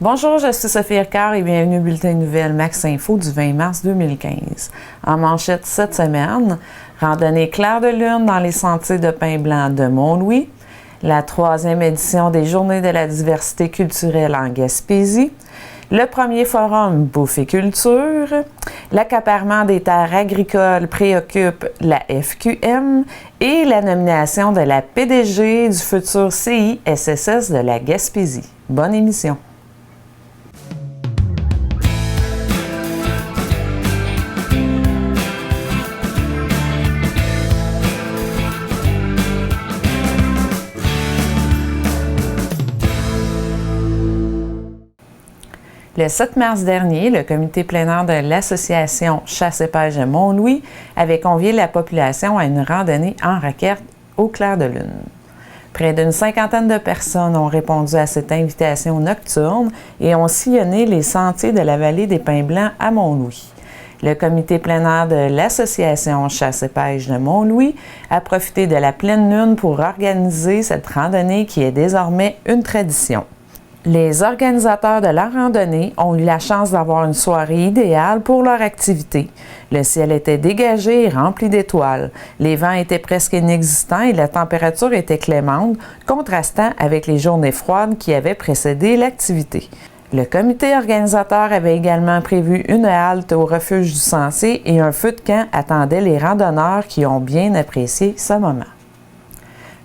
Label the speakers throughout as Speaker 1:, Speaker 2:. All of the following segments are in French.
Speaker 1: Bonjour, je suis Sophie Ricard et bienvenue au bulletin de nouvelles Max Info du 20 mars 2015. En manchette cette semaine, randonnée clair de lune dans les sentiers de pin blanc de Mont-Louis, la 3e édition des Journées de la diversité culturelle en Gaspésie, le premier forum Bouffe et Culture, l'accaparement des terres agricoles préoccupe la FQM et la nomination de la PDG du futur CISSS de la Gaspésie. Bonne émission! Le 7 mars dernier, le comité plein air de l'association Chasse et pêche de Mont-Louis avait convié la population à une randonnée en raquette au clair de lune. Près d'une cinquantaine de personnes ont répondu à cette invitation nocturne et ont sillonné les sentiers de la vallée des Pins Blancs à Mont-Louis. Le comité plein air de l'association Chasse et pêche de Mont-Louis a profité de la pleine lune pour organiser cette randonnée qui est désormais une tradition. Les organisateurs de la randonnée ont eu la chance d'avoir une soirée idéale pour leur activité. Le ciel était dégagé et rempli d'étoiles. Les vents étaient presque inexistants et la température était clémente, contrastant avec les journées froides qui avaient précédé l'activité. Le comité organisateur avait également prévu une halte au refuge du Sentier et un feu de camp attendait les randonneurs qui ont bien apprécié ce moment.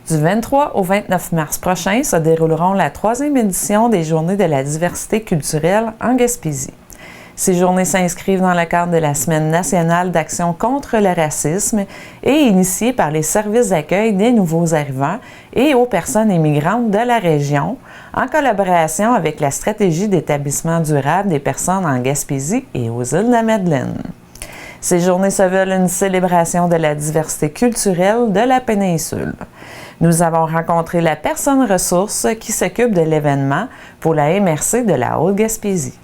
Speaker 1: Du 23 au 29 mars prochain se dérouleront la 3e édition des Journées de la diversité culturelle en Gaspésie. Ces journées s'inscrivent dans le cadre de la Semaine nationale d'action contre le racisme et initiée par les services d'accueil des nouveaux arrivants et aux personnes immigrantes de la région, en collaboration avec la stratégie d'établissement durable des personnes en Gaspésie et aux îles de la Madeleine. Ces journées se veulent une célébration de la diversité culturelle de la péninsule. Nous avons rencontré la personne ressource qui s'occupe de l'événement pour la MRC de la Haute-Gaspésie.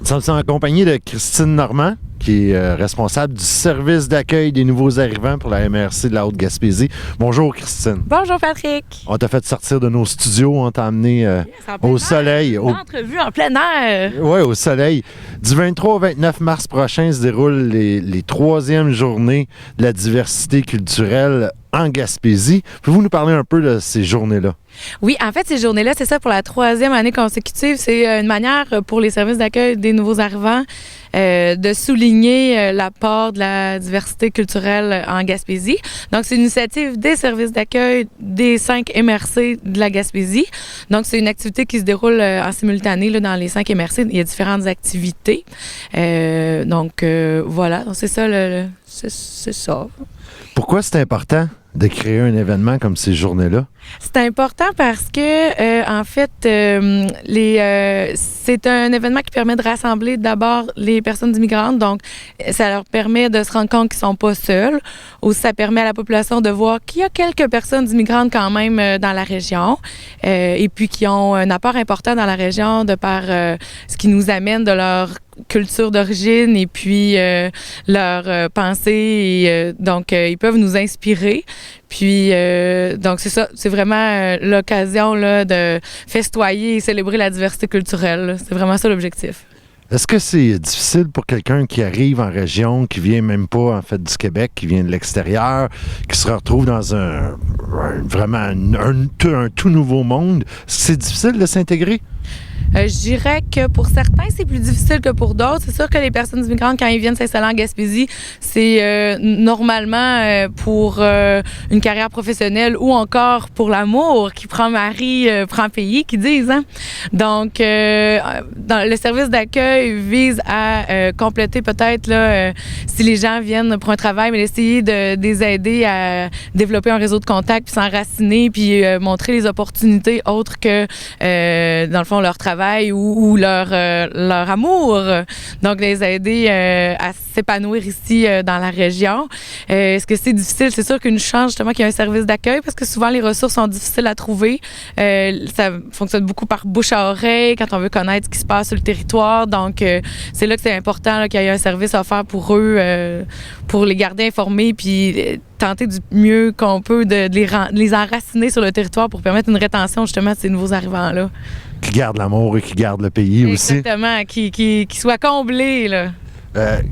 Speaker 2: Nous sommes en compagnie de Christine Normand, qui est responsable du service d'accueil des nouveaux arrivants pour la MRC de la Haute-Gaspésie. Bonjour Christine.
Speaker 3: Bonjour Patrick.
Speaker 2: On t'a fait sortir de nos studios, on t'a amené au soleil.
Speaker 3: Une entrevue en plein air.
Speaker 2: Oui, au soleil. Du 23 au 29 mars prochain se déroulent les 3e journées de la diversité culturelle en Gaspésie. Pouvez-vous nous parler un peu de ces journées-là?
Speaker 3: Oui, en fait, ces journées-là, c'est ça, pour la 3e année consécutive. C'est une manière pour les services d'accueil des nouveaux arrivants de souligner l'apport de la diversité culturelle en Gaspésie. Donc, c'est une initiative des services d'accueil des 5 MRC de la Gaspésie. Donc, c'est une activité qui se déroule en simultané là, dans les 5 MRC. Il y a différentes activités. Voilà, donc c'est ça. C'est ça.
Speaker 2: Pourquoi c'est important de créer un événement comme ces journées-là?
Speaker 3: C'est important parce que, en fait, c'est un événement qui permet de rassembler d'abord les personnes immigrantes. Donc, ça leur permet de se rendre compte qu'ils ne sont pas seuls. Aussi, ça permet à la population de voir qu'il y a quelques personnes immigrantes quand même dans la région et puis qui ont un apport important dans la région de par ce qui nous amène de leur culture d'origine et puis leur pensée. Donc, ils peuvent nous inspirer. Puis, donc, c'est ça. C'est vraiment l'occasion là, de festoyer et célébrer la diversité culturelle. Là. C'est vraiment ça l'objectif.
Speaker 2: Est-ce que c'est difficile pour quelqu'un qui arrive en région, qui vient même pas en fait du Québec, qui vient de l'extérieur, qui se retrouve dans un tout nouveau monde? Est-ce que c'est difficile de s'intégrer?
Speaker 3: Je dirais que pour certains, c'est plus difficile que pour d'autres. C'est sûr que les personnes immigrantes, quand ils viennent s'installer en Gaspésie, c'est normalement pour une carrière professionnelle ou encore pour l'amour qui prend mari, prend pays, qu'ils disent. Hein? Donc, le service d'accueil vise à compléter peut-être là, si les gens viennent pour un travail, mais d'essayer de les aider à développer un réseau de contacts, puis s'enraciner, puis montrer les opportunités autres que, dans le fond, leur travail ou leur amour. Donc, les aider à s'épanouir ici dans la région. Est-ce que c'est difficile? C'est sûr qu'une chance, justement, qu'il y a un service d'accueil parce que souvent, les ressources sont difficiles à trouver. Ça fonctionne beaucoup par bouche à oreille quand on veut connaître ce qui se passe sur le territoire. Donc, c'est là que c'est important là, qu'il y ait un service offert pour eux, pour les garder informés puis tenter du mieux qu'on peut de les enraciner sur le territoire pour permettre une rétention, justement, de ces nouveaux arrivants-là.
Speaker 2: qui garde l'amour et qui garde le pays aussi.
Speaker 3: Exactement, qui soit comblé, là.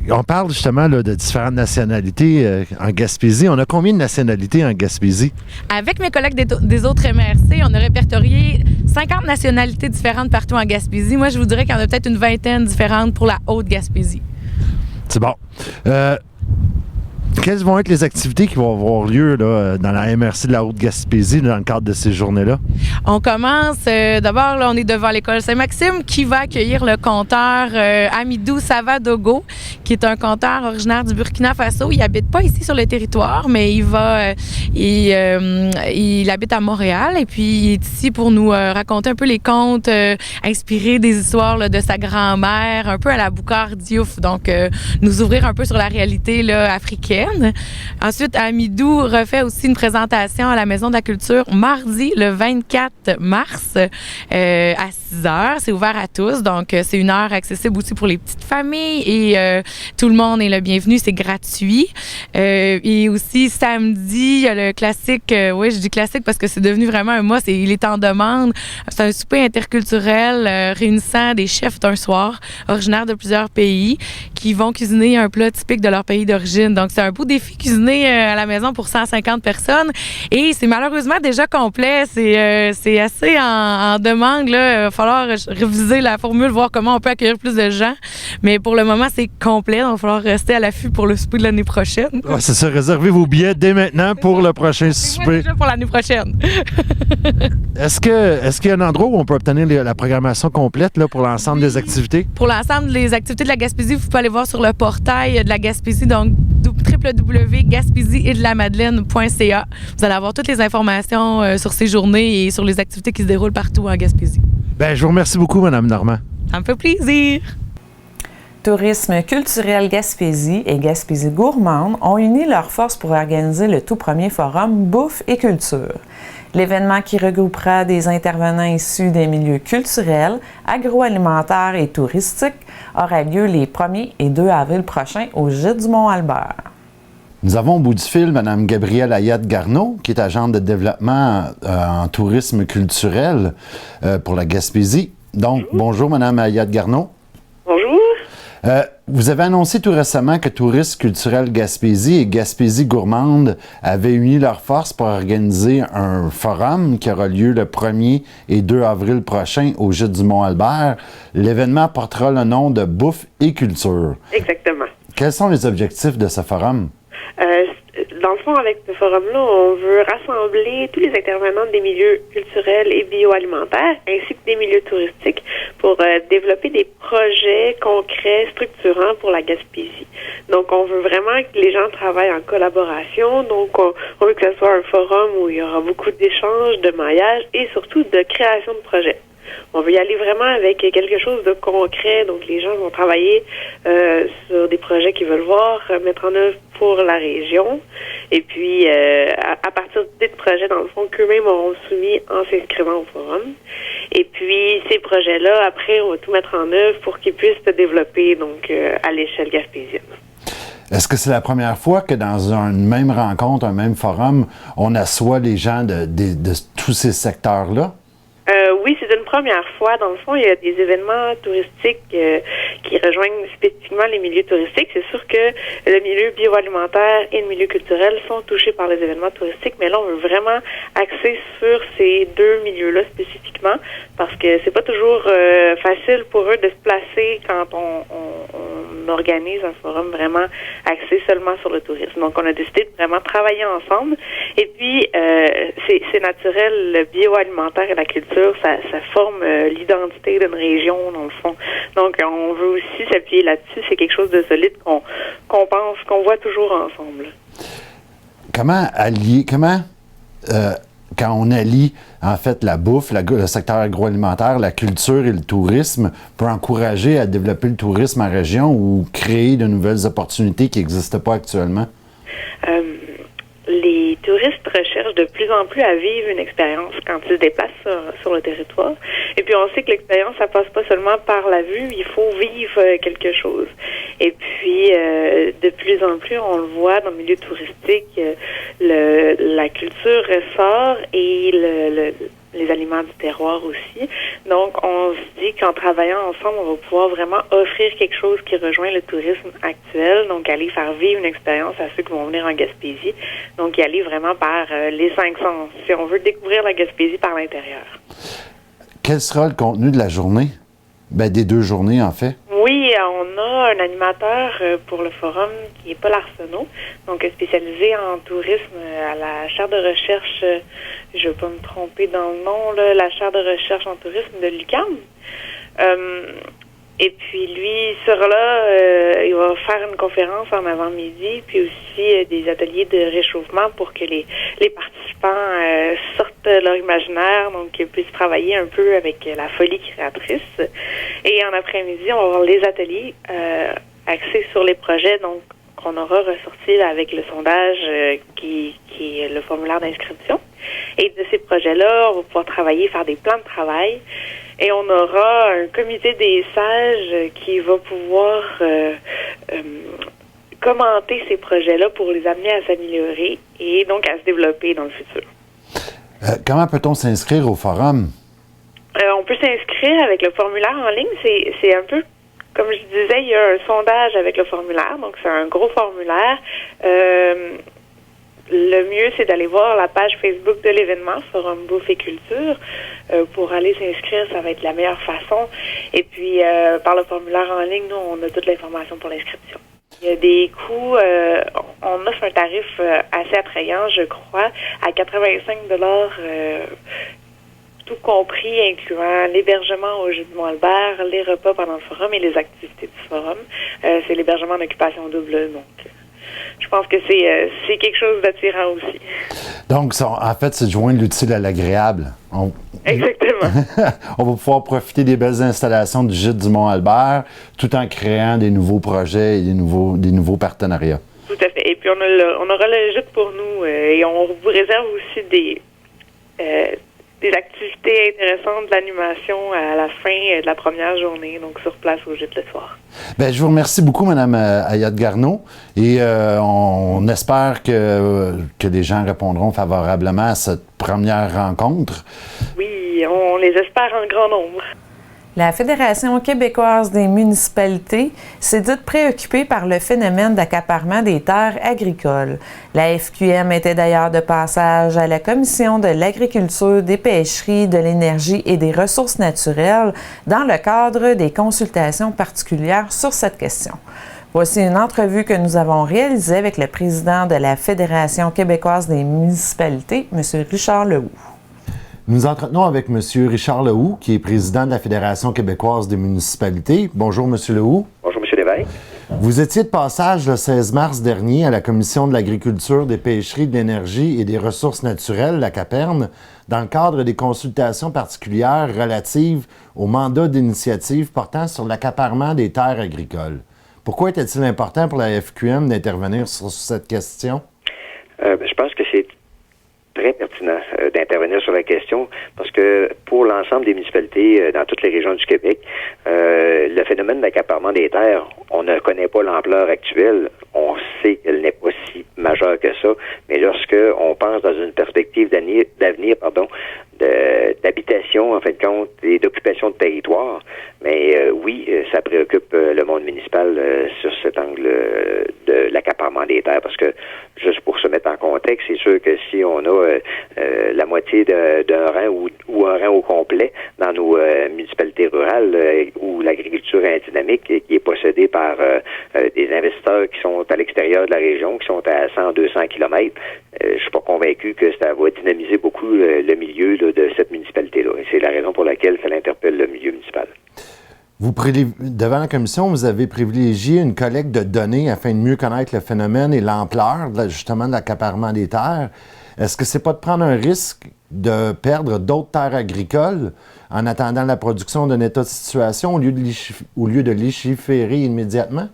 Speaker 2: On parle justement là, de différentes nationalités en Gaspésie. On a combien de nationalités en Gaspésie?
Speaker 3: Avec mes collègues des autres MRC, on a répertorié 50 nationalités différentes partout en Gaspésie. Moi, je vous dirais qu'il y en a peut-être une vingtaine différentes pour la Haute-Gaspésie.
Speaker 2: C'est bon. Quelles vont être les activités qui vont avoir lieu là, dans la MRC de la Haute-Gaspésie dans le cadre de ces journées-là?
Speaker 3: On commence, d'abord, là, on est devant l'école Saint-Maxime qui va accueillir le conteur Amidou Savadogo, qui est un conteur originaire du Burkina Faso. Il habite pas ici sur le territoire, mais il habite à Montréal et puis il est ici pour nous raconter un peu les contes inspirés des histoires là, de sa grand-mère, un peu à la Boucar Diouf, donc nous ouvrir un peu sur la réalité là, africaine. Ensuite, Amidou refait aussi une présentation à la Maison de la Culture mardi, le 24 mars, à 6 heures. C'est ouvert à tous, donc c'est une heure accessible aussi pour les petites familles et tout le monde est le bienvenu, c'est gratuit. Et aussi, samedi, il y a le classique, oui, je dis classique parce que c'est devenu vraiment un mot, il est en demande. C'est un souper interculturel réunissant des chefs d'un soir, originaires de plusieurs pays, qui vont cuisiner un plat typique de leur pays d'origine. Donc, c'est un beau défi cuisiner à la maison pour 150 personnes et c'est malheureusement déjà complet. C'est assez en demande. Là. Il va falloir réviser la formule, voir comment on peut accueillir plus de gens. Mais pour le moment, c'est complet. Donc, il va falloir rester à l'affût pour le souper de l'année prochaine.
Speaker 2: Ouais, c'est ça. Réservez vos billets dès maintenant pour le prochain souper.
Speaker 3: Déjà pour l'année prochaine.
Speaker 2: Est-ce qu'il y a un endroit où on peut obtenir la programmation complète là, pour l'ensemble des activités?
Speaker 3: Pour l'ensemble des activités de la Gaspésie, vous pouvez aller voir sur le portail de la Gaspésie, donc www.gaspésieetdelamadeleine.ca. Vous allez avoir toutes les informations sur ces journées et sur les activités qui se déroulent partout en Gaspésie.
Speaker 2: Bien, je vous remercie beaucoup, Mme Normand.
Speaker 3: Ça me fait plaisir.
Speaker 1: Tourisme culturel Gaspésie et Gaspésie gourmande ont uni leurs forces pour organiser le tout premier forum Bouffe et culture. L'événement qui regroupera des intervenants issus des milieux culturels, agroalimentaires et touristiques aura lieu les 1er et 2 avril prochains au Gîte du Mont-Albert.
Speaker 2: Nous avons au bout du fil Mme Gabrielle Ayat-Garneau, qui est agente de développement en tourisme culturel pour la Gaspésie. Donc, bonjour Mme Ayat-Garneau.
Speaker 4: Bonjour.
Speaker 2: Vous avez annoncé tout récemment que Tourisme culturel Gaspésie et Gaspésie gourmande avaient uni leurs forces pour organiser un forum qui aura lieu le 1er et 2 avril prochain au Gîte du Mont-Albert. L'événement portera le nom de Bouffe et culture.
Speaker 4: Exactement.
Speaker 2: Quels sont les objectifs de ce forum?
Speaker 4: Dans le fond, avec ce forum-là, on veut rassembler tous les intervenants des milieux culturels et bioalimentaires, ainsi que des milieux touristiques, pour développer des projets concrets, structurants pour la Gaspésie. Donc, on veut vraiment que les gens travaillent en collaboration. Donc, on veut que ce soit un forum où il y aura beaucoup d'échanges, de maillage et surtout de création de projets. On veut y aller vraiment avec quelque chose de concret. Donc, les gens vont travailler sur des projets qu'ils veulent voir mettre en œuvre pour la région. Et puis, à partir des projets, dans le fond, qu'eux-mêmes auront soumis en s'inscrivant au forum. Et puis, ces projets-là, après, on va tout mettre en œuvre pour qu'ils puissent se développer donc à l'échelle gaspésienne.
Speaker 2: Est-ce que c'est la première fois que dans une même rencontre, un même forum, on assoit les gens de tous ces secteurs-là?
Speaker 4: Oui, c'est une première fois. Dans le fond, il y a des événements touristiques qui rejoignent spécifiquement les milieux touristiques. C'est sûr que le milieu bioalimentaire et le milieu culturel sont touchés par les événements touristiques, mais là, on veut vraiment axer sur ces deux milieux-là spécifiquement parce que c'est pas toujours facile pour eux de se placer quand on organise un forum vraiment axé seulement sur le tourisme. Donc, on a décidé de vraiment travailler ensemble. Et puis, c'est naturel, le bioalimentaire et la culture, ça forme l'identité d'une région, dans le fond. Donc, on veut aussi s'appuyer là-dessus. C'est quelque chose de solide qu'on pense, qu'on voit toujours ensemble.
Speaker 2: Comment quand on allie, en fait, la bouffe, le secteur agroalimentaire, la culture et le tourisme, pour encourager à développer le tourisme en région ou créer de nouvelles opportunités qui n'existent pas actuellement?
Speaker 4: Les touristes recherchent de plus en plus à vivre une expérience quand ils se déplacent sur le territoire. Et puis, on sait que l'expérience, ça passe pas seulement par la vue, il faut vivre quelque chose. Et puis, de plus en plus, on le voit dans le milieu touristique, la culture ressort et les aliments du terroir aussi. Donc, on se dit qu'en travaillant ensemble, on va pouvoir vraiment offrir quelque chose qui rejoint le tourisme actuel. Donc, aller faire vivre une expérience à ceux qui vont venir en Gaspésie. Donc, y aller vraiment par les 5 sens. Si on veut découvrir la Gaspésie par l'intérieur.
Speaker 2: Quel sera le contenu de la journée? Ben, des 2 journées, en fait.
Speaker 4: Oui, on a un animateur pour le forum qui est Paul Arsenault, donc spécialisé en tourisme à la chaire de recherche, je ne vais pas me tromper dans le nom, là, la chaire de recherche en tourisme de l'UQAM. Et puis lui sera là, il va faire une conférence en avant-midi, puis aussi des ateliers de réchauffement pour que les participants sortent leur imaginaire, donc qu'ils puissent travailler un peu avec la folie créatrice. Et en après-midi, on va avoir les ateliers axés sur les projets, donc qu'on aura ressorti avec le sondage qui est le formulaire d'inscription. Et de ces projets-là, on va pouvoir travailler, faire des plans de travail. Et on aura un comité des sages qui va pouvoir commenter ces projets-là pour les amener à s'améliorer et donc à se développer dans le futur.
Speaker 2: Comment peut-on s'inscrire au forum?
Speaker 4: On peut s'inscrire avec le formulaire en ligne. C'est un peu, comme je disais, il y a un sondage avec le formulaire. Donc, c'est un gros formulaire. Le mieux, c'est d'aller voir la page Facebook de l'événement, Forum Bouffe et Culture. Pour aller s'inscrire, ça va être la meilleure façon. Et puis, par le formulaire en ligne, nous, on a toute l'information pour l'inscription. Il y a des coûts, on offre un tarif assez attrayant, je crois, à 85 $, tout compris, incluant l'hébergement au Jeu du Mont-Albert, les repas pendant le forum et les activités du forum. C'est l'hébergement en occupation double, donc je pense que c'est quelque chose d'attirant aussi.
Speaker 2: Donc, en fait, c'est de joindre l'utile à l'agréable.
Speaker 4: Exactement.
Speaker 2: On va pouvoir profiter des belles installations du gîte du Mont-Albert tout en créant des nouveaux projets et des nouveaux partenariats.
Speaker 4: Tout à fait. Et puis, on aura le gîte pour nous et on vous réserve aussi des activités intéressantes de l'animation à la fin de la première journée, donc sur place au gîte le soir.
Speaker 2: Bien, je vous remercie beaucoup, Mme Ayotte Garneau, et on espère que les gens répondront favorablement à cette première rencontre.
Speaker 4: Oui, on les espère en grand nombre.
Speaker 1: La Fédération québécoise des municipalités s'est dite préoccupée par le phénomène d'accaparement des terres agricoles. La FQM était d'ailleurs de passage à la Commission de l'agriculture, des pêcheries, de l'énergie et des ressources naturelles dans le cadre des consultations particulières sur cette question. Voici une entrevue que nous avons réalisée avec le président de la Fédération québécoise des municipalités, M. Richard Lehoux.
Speaker 2: Nous entretenons avec M. Richard Lehoux, qui est président de la Fédération québécoise des municipalités. Bonjour, M. Lehoux.
Speaker 5: Bonjour, M. Lévesque.
Speaker 2: Vous étiez de passage le 16 mars dernier à la Commission de l'agriculture, des pêcheries, de l'énergie et des ressources naturelles, la CAPERN, dans le cadre des consultations particulières relatives au mandat d'initiative portant sur l'accaparement des terres agricoles. Pourquoi était-il important pour la FQM d'intervenir sur cette question?
Speaker 5: Je pense que c'est très pertinent d'intervenir sur la question parce que pour l'ensemble des municipalités dans toutes les régions du Québec, le phénomène d'accaparement des terres, on ne connaît pas l'ampleur actuelle. On sait qu'elle n'est pas si majeure que ça, mais lorsque on pense dans une perspective d'avenir, d'habitation, en fin de compte, et d'occupation de territoire, mais oui, ça préoccupe le monde municipal sur cet angle de l'accaparement des terres, parce que, juste pour se mettre en contexte, c'est sûr que si on a la moitié d'un rang ou un rang au complet dans nos municipalités rurales où l'agriculture est dynamique et qui est possédée par des investisseurs qui sont à l'extérieur de la région, qui sont à 100-200 km, je suis pas convaincu que ça va dynamiser beaucoup le milieu là, de cette municipalité-là. Et c'est la raison pour laquelle ça interpelle le milieu municipal.
Speaker 2: Devant la commission, vous avez privilégié une collecte de données afin de mieux connaître le phénomène et l'ampleur, justement, de l'accaparement des terres. Est-ce que c'est pas de prendre un risque de perdre d'autres terres agricoles en attendant la production d'un état de situation au lieu de légiférer immédiatement?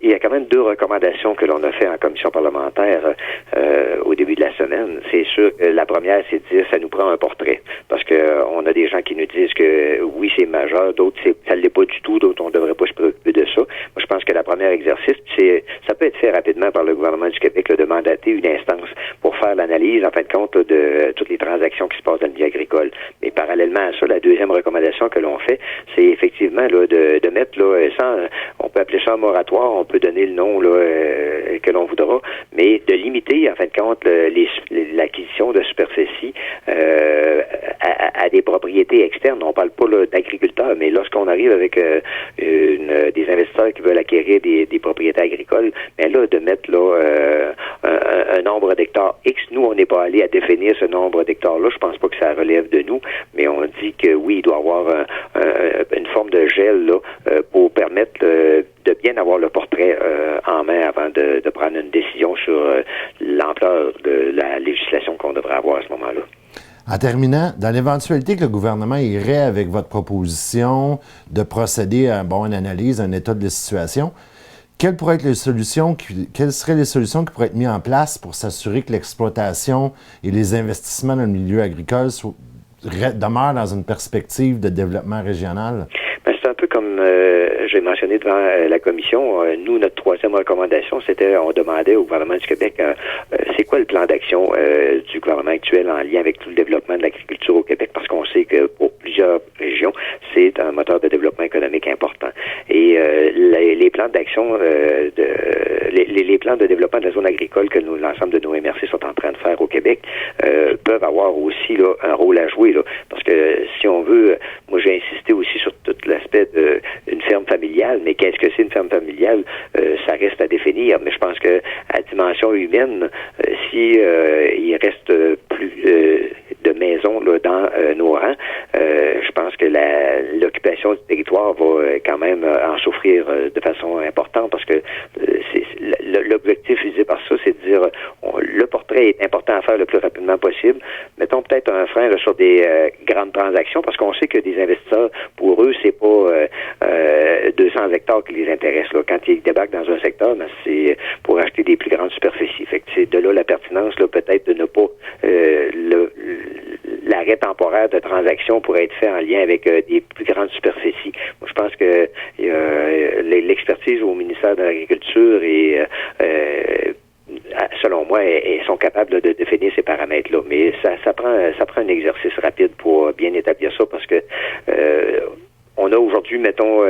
Speaker 5: Il y a quand même 2 recommandations que l'on a fait en commission parlementaire au début de la semaine. C'est sûr que la première, c'est de dire ça nous prend un portrait. Parce que on a des gens qui nous disent que oui, c'est majeur, d'autres ça ne l'est pas du tout, d'autres on ne devrait pas se préoccuper de ça. Moi, Je pense que le premier exercice, ça peut être fait rapidement par le gouvernement du Québec là, de mandater une instance pour faire l'analyse, en fin de compte, là, de toutes les transactions qui se passent dans le milieu agricole. Mais parallèlement à ça, la deuxième recommandation que l'on fait, c'est effectivement là, de mettre, là, on peut appeler ça un moratoire, on peut donner le nom là, que l'on voudra, mais de limiter, en fin de compte, l'acquisition de superficie à des propriétés externes. On parle pas là, d'agriculteurs, mais lorsqu'on arrive avec des investisseurs qui veulent acquérir des propriétés agricoles, mais là, de mettre là un nombre d'hectares X. Nous, on n'est pas allé à définir ce nombre d'hectares-là. Je pense pas que ça relève de nous, mais on dit que oui, il doit y avoir une forme de gel là, pour permettre de bien avoir le portrait en main avant de prendre une décision sur l'ampleur de la législation qu'on devrait avoir à ce moment-là.
Speaker 2: En terminant, dans l'éventualité que le gouvernement irait avec votre proposition de procéder à une analyse, un état de la situation, quelles seraient les solutions qui pourraient être mises en place pour s'assurer que l'exploitation et les investissements dans le milieu agricole demeurent dans une perspective de développement régional?
Speaker 5: Ben, c'est un peu comme j'ai mentionné devant la commission. Nous, notre troisième recommandation, c'était, on demandait au gouvernement du Québec, c'est quoi le plan d'action du gouvernement actuel en lien avec tout le développement de l'agriculture au Québec, parce qu'on sait que pour plusieurs régions, c'est un moteur de développement économique important. Et les plans d'action, les plans de développement de la zone agricole que l'ensemble de nos MRC sont en train de faire au Québec peuvent avoir aussi là, un rôle à jouer. Là, parce que si on veut, moi j'ai insisté aussi sur tout l'aspect d'une ferme familiale, mais qu'est-ce que c'est une ferme familiale? Ça reste à définir, mais je pense que à dimension humaine, si il reste plus de maisons là, dans nos rangs, je pense que l'occupation du territoire va quand même en souffrir de façon importante, parce que l'objectif visé par ça, c'est de dire le portrait est important à faire le plus rapidement possible. Mettons peut-être un frein là, sur des grandes transactions, parce qu'on sait que des investisseurs, pour eux, c'est pas 200 hectares qui les intéressent. Là. Quand ils débarquent dans un secteur, ben, c'est pour acheter des plus grandes superficies. Fait que c'est de là la pertinence, là, peut-être de ne pas l'arrêt temporaire de transaction pourrait être fait en lien avec des plus grandes superficies. Moi, je pense que l'expertise au ministère de l'Agriculture et selon moi, ils sont capables de définir ces paramètres-là. Mais ça prend un exercice rapide pour bien établir ça, parce que on a aujourd'hui, mettons,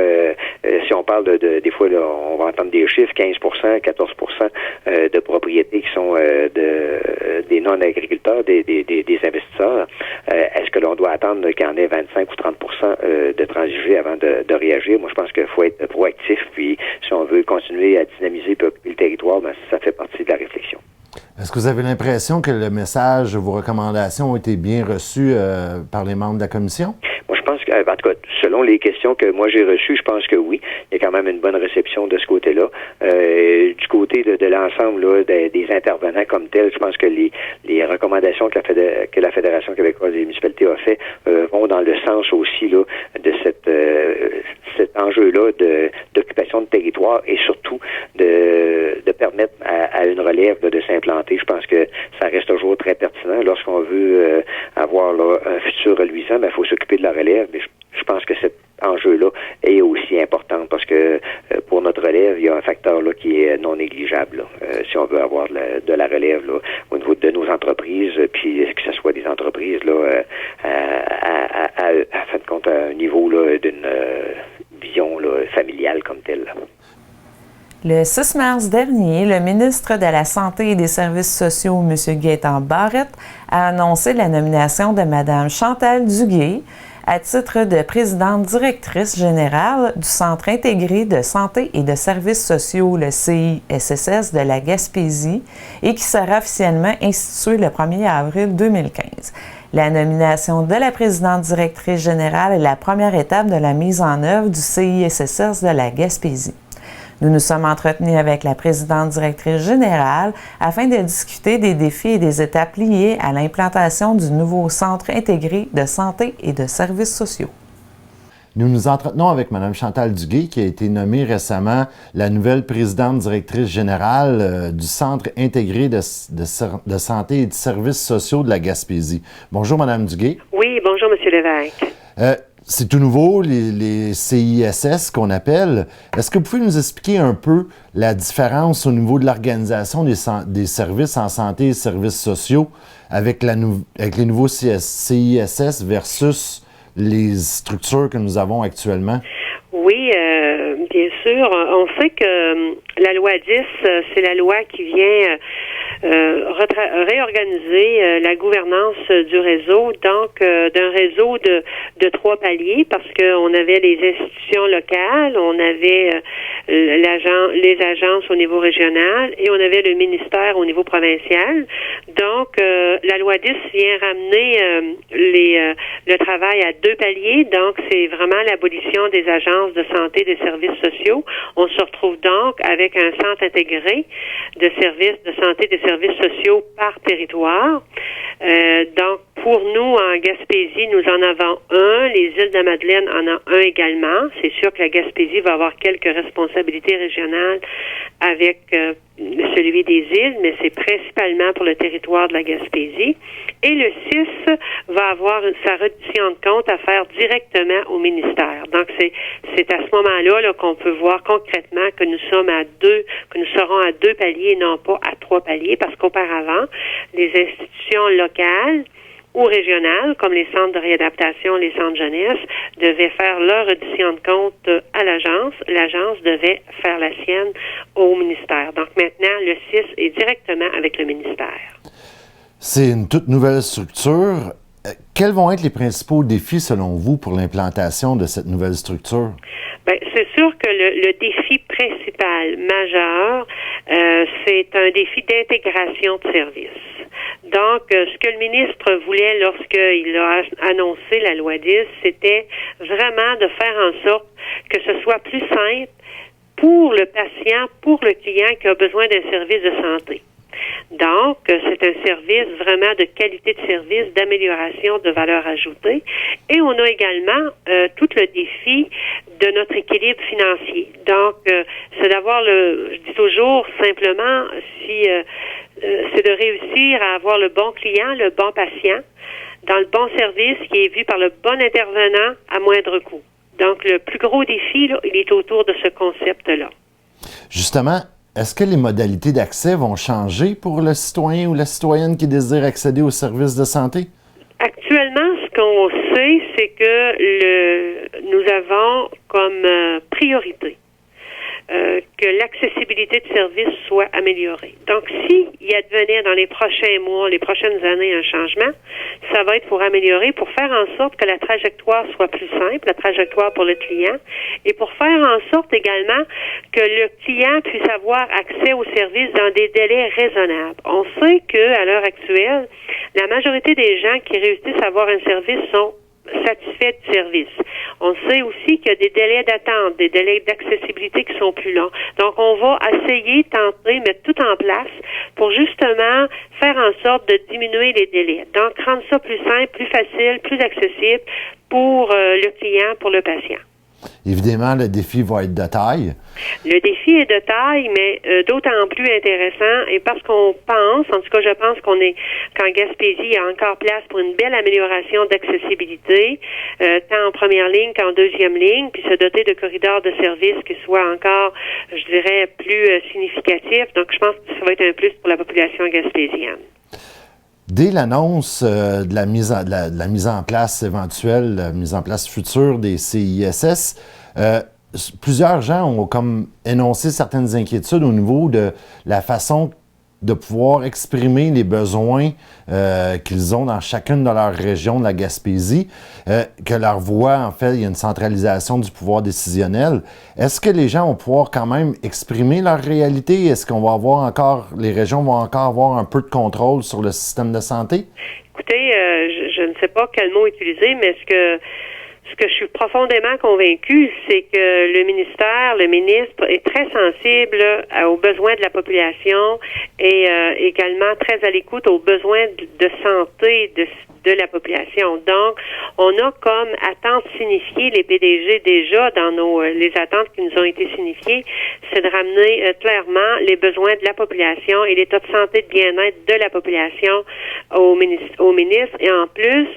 Speaker 5: si on parle des fois, là, on va entendre des chiffres, 15%, 14% de propriétés qui sont des non-agriculteurs, des investisseurs. Est-ce que l'on doit attendre qu'il y en ait 25 ou 30% de transigés avant de réagir? Moi, je pense qu'il faut être proactif, puis si on veut continuer à dynamiser le territoire, ben, ça fait partie de la réflexion.
Speaker 2: Est-ce que vous avez l'impression que le message, vos recommandations ont été bien reçues par les membres de la commission?
Speaker 5: Moi, je pense que, en tout cas, selon les questions que moi j'ai reçues, je pense que oui. Il y a quand même une bonne réception de ce côté-là. Du côté de l'ensemble là, des intervenants comme tels, je pense que les recommandations que la Fédération québécoise des municipalités a fait vont dans le sens aussi là, de cet enjeu-là d'occupation de territoire, et surtout de permettre à une relève là, de s'implanter. Je pense que ça reste toujours très pertinent. Lorsqu'on veut avoir là, un futur reluisant, il faut s'occuper de la relève. Mais je pense que cet enjeu-là est aussi important, parce que pour notre relève, il y a un facteur là qui est non négligeable. Là, si on veut avoir de la relève là, au niveau de nos entreprises, puis que ce soit des entreprises là, à fin de compte, à un niveau là, d'une vision là, familiale comme telle. Là.
Speaker 1: Le 6 mars dernier, le ministre de la Santé et des Services sociaux, M. Gaétan Barrette, a annoncé la nomination de Mme Chantal Duguay à titre de présidente directrice générale du Centre intégré de santé et de services sociaux, le CISSS de la Gaspésie, et qui sera officiellement institué le 1er avril 2015. La nomination de la présidente directrice générale est la première étape de la mise en œuvre du CISSS de la Gaspésie. Nous nous sommes entretenus avec la présidente directrice générale afin de discuter des défis et des étapes liées à l'implantation du nouveau Centre intégré de santé et de services sociaux.
Speaker 2: Nous nous entretenons avec Mme Chantal Duguay, qui a été nommée récemment la nouvelle présidente directrice générale du Centre intégré de santé et de services sociaux de la Gaspésie. Bonjour, Mme Duguay.
Speaker 4: Oui, bonjour, M. Lévesque.
Speaker 2: c'est tout nouveau, les CISS qu'on appelle. Est-ce que vous pouvez nous expliquer un peu la différence au niveau de l'organisation des services en santé et services sociaux avec les nouveaux CISS versus les structures que nous avons actuellement?
Speaker 6: Oui, bien sûr. On sait que la loi 10, c'est la loi qui vient réorganiser la gouvernance du réseau, donc d'un réseau de 3 paliers, parce qu'on avait les institutions locales, on avait les agences au niveau régional et on avait le ministère au niveau provincial. Donc, la loi 10 vient ramener le travail à 2 paliers, donc c'est vraiment l'abolition des agences de santé et des services sociaux. On se retrouve donc avec un centre intégré de services de santé et des services sociaux par territoire. Donc, pour nous, en Gaspésie, nous en avons un. Les îles de la Madeleine en ont un également. C'est sûr que la Gaspésie va avoir quelques responsabilités régionales avec celui des îles, mais c'est principalement pour le territoire de la Gaspésie. Et le 6 va avoir sa reddition de compte à faire directement au ministère. Donc, c'est à ce moment-là qu'on peut voir concrètement que nous serons à 2 paliers et non pas à 3 paliers, parce qu'auparavant, les institutions locales ou régionales, comme les centres de réadaptation, les centres jeunesse, devaient faire leur reddition de compte à l'agence. L'agence devait faire la sienne au ministère. Donc maintenant, le 6 est directement avec le ministère.
Speaker 2: C'est une toute nouvelle structure. Quels vont être les principaux défis, selon vous, pour l'implantation de cette nouvelle structure?
Speaker 6: Bien, c'est sûr que le défi principal, majeur, c'est un défi d'intégration de services. Donc, ce que le ministre voulait lorsqu'il a annoncé la loi 10, c'était vraiment de faire en sorte que ce soit plus simple pour le patient, pour le client qui a besoin d'un service de santé. Donc, c'est un service vraiment de qualité de service, d'amélioration de valeur ajoutée. Et on a également tout le défi de notre équilibre financier. Donc, c'est d'avoir je dis toujours simplement, c'est de réussir à avoir le bon client, le bon patient, dans le bon service qui est vu par le bon intervenant à moindre coût. Donc, le plus gros défi, là, il est autour de ce concept-là.
Speaker 2: Justement, est-ce que les modalités d'accès vont changer pour le citoyen ou la citoyenne qui désire accéder aux services de santé?
Speaker 6: Actuellement, ce qu'on sait, c'est que nous avons comme priorité que l'accessibilité de services soit améliorée. Donc, s'il advenait dans les prochains mois, les prochaines années un changement, ça va être pour améliorer, pour faire en sorte que la trajectoire soit plus simple, la trajectoire pour le client, et pour faire en sorte également que le client puisse avoir accès aux services dans des délais raisonnables. On sait qu'à l'heure actuelle, la majorité des gens qui réussissent à avoir un service sont satisfaits du service. On sait aussi qu'il y a des délais d'attente, des délais d'accessibilité qui sont plus longs. Donc, on va essayer, tenter, mettre tout en place pour justement faire en sorte de diminuer les délais. Donc, rendre ça plus simple, plus facile, plus accessible pour le client, pour le patient.
Speaker 2: Évidemment, le défi va être de taille.
Speaker 6: Le défi est de taille, mais d'autant plus intéressant, et parce qu'on pense, en tout cas je pense qu'en Gaspésie, il y a encore place pour une belle amélioration d'accessibilité, tant en première ligne qu'en deuxième ligne, puis se doter de corridors de services qui soient encore, je dirais, plus significatifs. Donc je pense que ça va être un plus pour la population gaspésienne.
Speaker 2: Dès l'annonce de la mise en place éventuelle, la mise en place future des CISS, plusieurs gens ont comme énoncé certaines inquiétudes au niveau de la façon de pouvoir exprimer les besoins qu'ils ont dans chacune de leurs régions de la Gaspésie, que leur voix, en fait, il y a une centralisation du pouvoir décisionnel. Est-ce que les gens vont pouvoir quand même exprimer leur réalité? Est-ce qu'on va avoir les régions vont encore avoir un peu de contrôle sur le système de santé?
Speaker 6: Écoutez, je ne sais pas quel mot utiliser, mais ce que je suis profondément convaincue, c'est que le ministre est très sensible aux besoins de la population et également très à l'écoute aux besoins de santé de la population. Donc, on a comme attente signifiée, les PDG déjà dans les attentes qui nous ont été signifiées, c'est de ramener clairement les besoins de la population et l'état de santé de bien-être de la population au ministre et en plus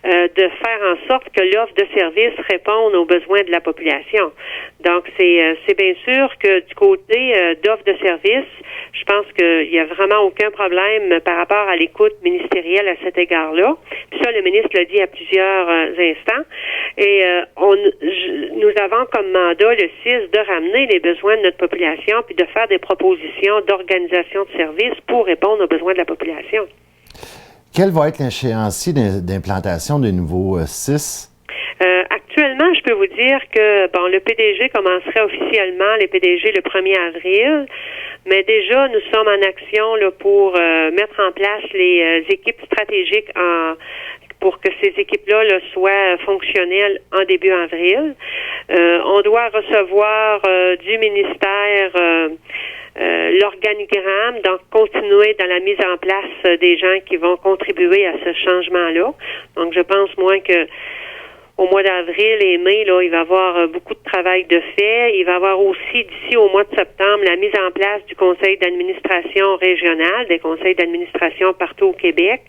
Speaker 6: de faire en sorte que l'offre de services réponde aux besoins de la population. Donc, c'est bien sûr que du côté d'offre de services, je pense qu'il n'y a vraiment aucun problème par rapport à l'écoute ministérielle à cet égard-là. Puis ça, le ministre l'a dit à plusieurs instants. Et nous avons comme mandat le 6 de ramener les besoins de notre population puis de faire des propositions d'organisation de services pour répondre aux besoins de la population.
Speaker 2: Quel va être l'échéancier d'implantation des nouveaux 6?
Speaker 6: Actuellement, je peux vous dire que le PDG commencerait officiellement, les PDG, le 1er avril. Mais déjà, nous sommes en action là, pour mettre en place les équipes stratégiques pour que ces équipes-là là, soient fonctionnelles en début avril. On doit recevoir du ministère l'organigramme, donc continuer dans la mise en place des gens qui vont contribuer à ce changement-là. Donc, je pense, moi, que au mois d'avril et mai, là, il va y avoir beaucoup de travail de fait. Il va y avoir aussi, d'ici au mois de septembre, la mise en place du conseil d'administration régional, des conseils d'administration partout au Québec,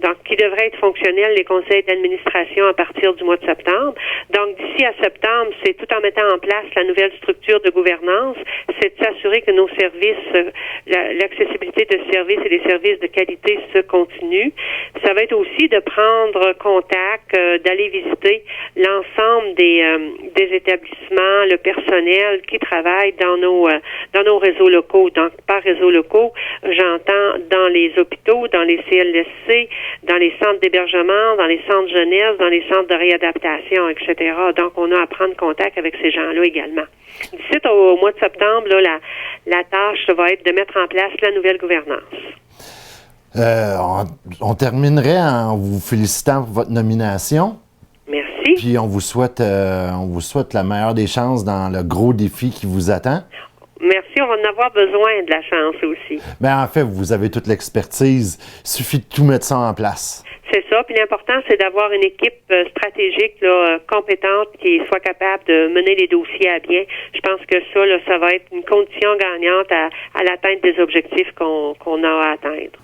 Speaker 6: donc qui devraient être fonctionnels, les conseils d'administration, à partir du mois de septembre. Donc, d'ici à septembre, c'est tout en mettant en place la nouvelle structure de gouvernance, c'est de s'assurer que nos services, l'accessibilité de services et les services de qualité se continuent. Ça va être aussi de prendre contact, d'aller visiter l'ensemble des établissements, le personnel qui travaille dans nos réseaux locaux. Donc, par réseaux locaux, j'entends dans les hôpitaux, dans les CLSC, dans les centres d'hébergement, dans les centres jeunesse, dans les centres de réadaptation, etc. Donc, on a à prendre contact avec ces gens-là également. D'ici au mois de septembre, là, la tâche va être de mettre en place la nouvelle gouvernance.
Speaker 2: On terminerait en vous félicitant pour votre nomination.
Speaker 6: Merci.
Speaker 2: Puis on vous souhaite la meilleure des chances dans le gros défi qui vous attend.
Speaker 6: Merci, on va en avoir besoin de la chance aussi.
Speaker 2: Bien, en fait, vous avez toute l'expertise. Il suffit de tout mettre ça en place.
Speaker 6: C'est ça. Puis l'important, c'est d'avoir une équipe stratégique là, compétente qui soit capable de mener les dossiers à bien. Je pense que ça, là, ça va être une condition gagnante à l'atteinte des objectifs qu'on a à atteindre.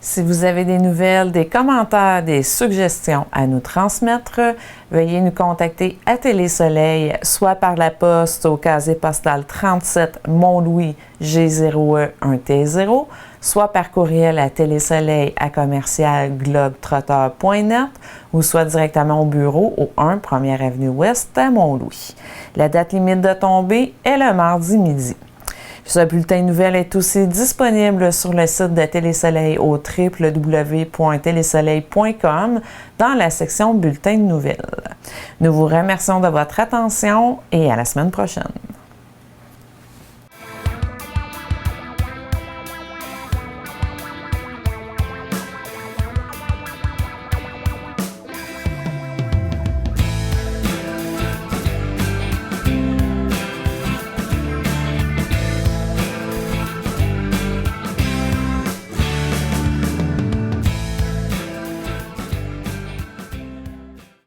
Speaker 1: Si vous avez des nouvelles, des commentaires, des suggestions à nous transmettre, veuillez nous contacter à Télésoleil, soit par la poste au casier postal 37 Mont-Louis G0E1T0, soit par courriel à télésoleil@globetrotter.net ou soit directement au bureau au 1 1er Avenue Ouest à Mont-Louis. La date limite de tombée est le mardi midi. Ce bulletin de nouvelles est aussi disponible sur le site de Télésoleil au www.télésoleil.com dans la section Bulletin de nouvelles. Nous vous remercions de votre attention et à la semaine prochaine.